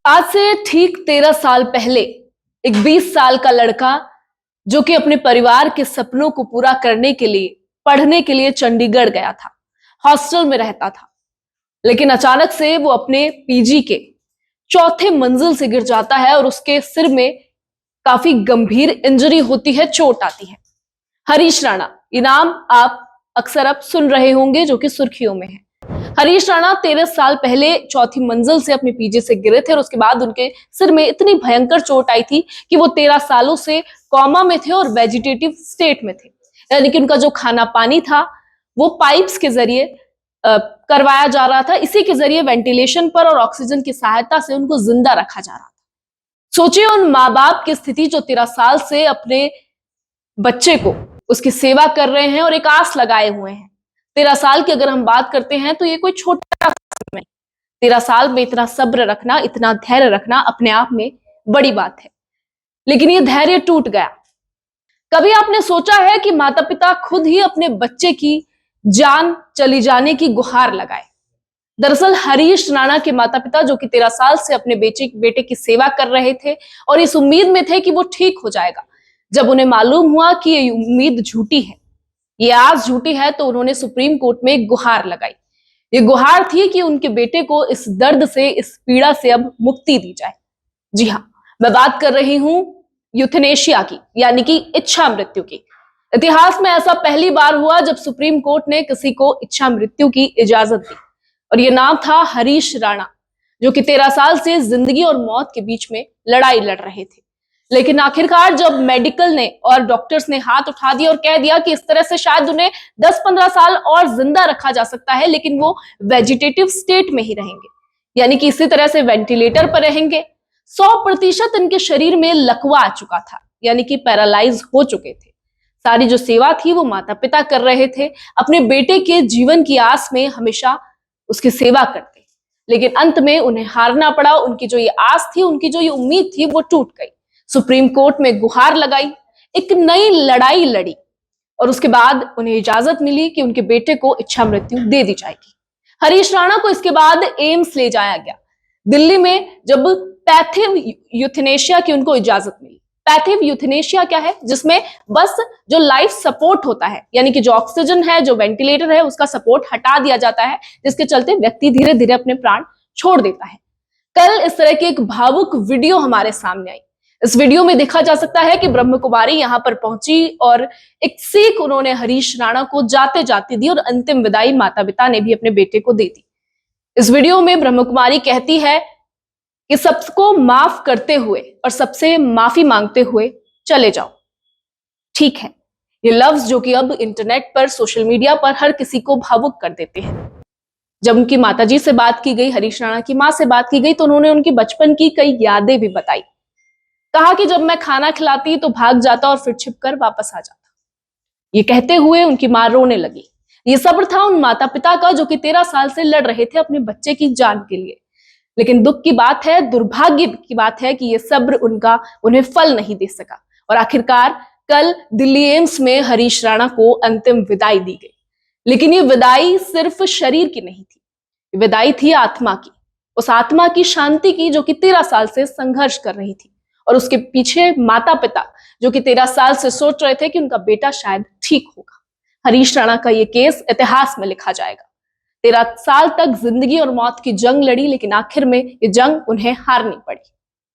आज से ठीक 13 साल पहले एक 20 साल का लड़का जो कि अपने परिवार के सपनों को पूरा करने के लिए पढ़ने के लिए चंडीगढ़ गया था, हॉस्टल में रहता था, लेकिन अचानक से वो अपने पीजी के चौथे मंजिल से गिर जाता है और उसके सिर में काफी गंभीर इंजरी होती है, चोट आती है। हरीश राणा, ये नाम आप अक्सर अब सुन रहे होंगे जो कि सुर्खियों में है। हरीश राणा 13 साल पहले चौथी मंजिल से अपने पीजी से गिरे थे और उसके बाद उनके सिर में इतनी भयंकर चोट आई थी कि वो 13 सालों से कोमा में थे और वेजिटेटिव स्टेट में थे, यानी कि उनका जो खाना पानी था वो पाइप्स के जरिए करवाया जा रहा था। इसी के जरिए वेंटिलेशन पर और ऑक्सीजन की सहायता से उनको जिंदा रखा जा रहा था। सोचिए उन माँ बाप की स्थिति जो 13 साल से अपने बच्चे को उसकी सेवा कर रहे हैं और एक आस लगाए हुए हैं। 13 साल की अगर हम बात करते हैं तो ये कोई छोटा समय, 13 साल में इतना सब्र रखना, इतना धैर्य रखना अपने आप में बड़ी बात है। लेकिन ये धैर्य टूट गया। कभी आपने सोचा है कि माता पिता खुद ही अपने बच्चे की जान चली जाने की गुहार लगाए? दरअसल हरीश राणा के माता पिता जो कि 13 साल से अपने बेटे की सेवा कर रहे थे और इस उम्मीद में थे कि वो ठीक हो जाएगा, जब उन्हें मालूम हुआ कि ये उम्मीद झूठी है, ये आस झूठी है, तो उन्होंने सुप्रीम कोर्ट में एक गुहार लगाई। ये गुहार थी कि उनके बेटे को इस दर्द से, इस पीड़ा से अब मुक्ति दी जाए। जी हाँ, मैं बात कर रही हूं यूथनेशिया की, यानी कि इच्छा मृत्यु की। इतिहास में ऐसा पहली बार हुआ जब सुप्रीम कोर्ट ने किसी को इच्छा मृत्यु की इजाजत दी, और ये नाम था हरीश राणा, जो कि 13 साल से जिंदगी और मौत के बीच में लड़ाई लड़ रहे थे। लेकिन आखिरकार जब मेडिकल ने और डॉक्टर्स ने हाथ उठा दिया और कह दिया कि इस तरह से शायद उन्हें 10-15 साल और जिंदा रखा जा सकता है, लेकिन वो वेजिटेटिव स्टेट में ही रहेंगे, यानी कि इसी तरह से वेंटिलेटर पर रहेंगे। 100% इनके शरीर में लकवा आ चुका था, यानी कि पैरालाइज हो चुके थे। सारी जो सेवा थी वो माता पिता कर रहे थे, अपने बेटे के जीवन की आस में हमेशा उसकी सेवा करते, लेकिन अंत में उन्हें हारना पड़ा। उनकी जो ये आस थी, उनकी जो ये उम्मीद थी, वो टूट गई। सुप्रीम कोर्ट में गुहार लगाई, एक नई लड़ाई लड़ी और उसके बाद उन्हें इजाजत मिली कि उनके बेटे को इच्छा मृत्यु दे दी जाएगी। हरीश राणा को इसके बाद एम्स ले जाया गया। दिल्ली में जब पैथिव यूथनेशिया की उनको इजाजत मिली। पैथिव यूथनेशिया क्या है? जिसमें बस जो लाइफ सपोर्ट होता है, यानी कि जो ऑक्सीजन है, जो वेंटिलेटर है, उसका सपोर्ट हटा दिया जाता है, जिसके चलते व्यक्ति धीरे धीरे अपने प्राण छोड़ देता है। कल इस तरह की एक भावुक वीडियो हमारे सामने आई। इस वीडियो में देखा जा सकता है कि ब्रह्म कुमारी यहां पर पहुंची और एक सीख उन्होंने हरीश राणा को जाते जाते दी और अंतिम विदाई माता पिता ने भी अपने बेटे को दे दी। इस वीडियो में ब्रह्म कुमारी कहती है कि सबको माफ करते हुए और सबसे माफी मांगते हुए चले जाओ। ठीक है, ये लफ्ज जो कि अब इंटरनेट पर, सोशल मीडिया पर हर किसी को भावुक कर देते हैं। जब उनकी माताजी से बात की गई, हरीश राणा की मां से बात की गई, तो उन्होंने उनकी बचपन की कई यादें भी बताई। कहा कि जब मैं खाना खिलाती तो भाग जाता और फिर छिपकर वापस आ जाता। ये कहते हुए उनकी मां रोने लगी। ये सब्र था उन माता पिता का जो कि 13 साल से लड़ रहे थे अपने बच्चे की जान के लिए। लेकिन दुख की बात है, दुर्भाग्य की बात है कि ये सब्र उन्हें फल नहीं दे सका और आखिरकार कल दिल्ली एम्स में हरीश राणा को अंतिम विदाई दी गई। लेकिन ये विदाई सिर्फ शरीर की नहीं थी, विदाई थी आत्मा की, उस आत्मा की शांति की जो कि 13 साल से संघर्ष कर रही थी। और उसके पीछे माता पिता जो कि 13 साल से सोच रहे थे कि उनका बेटा शायद ठीक होगा। हरीश राणा का ये केस इतिहास में लिखा जाएगा। 13 साल तक जिंदगी और मौत की जंग लड़ी, लेकिन आखिर में ये जंग उन्हें हारनी पड़ी।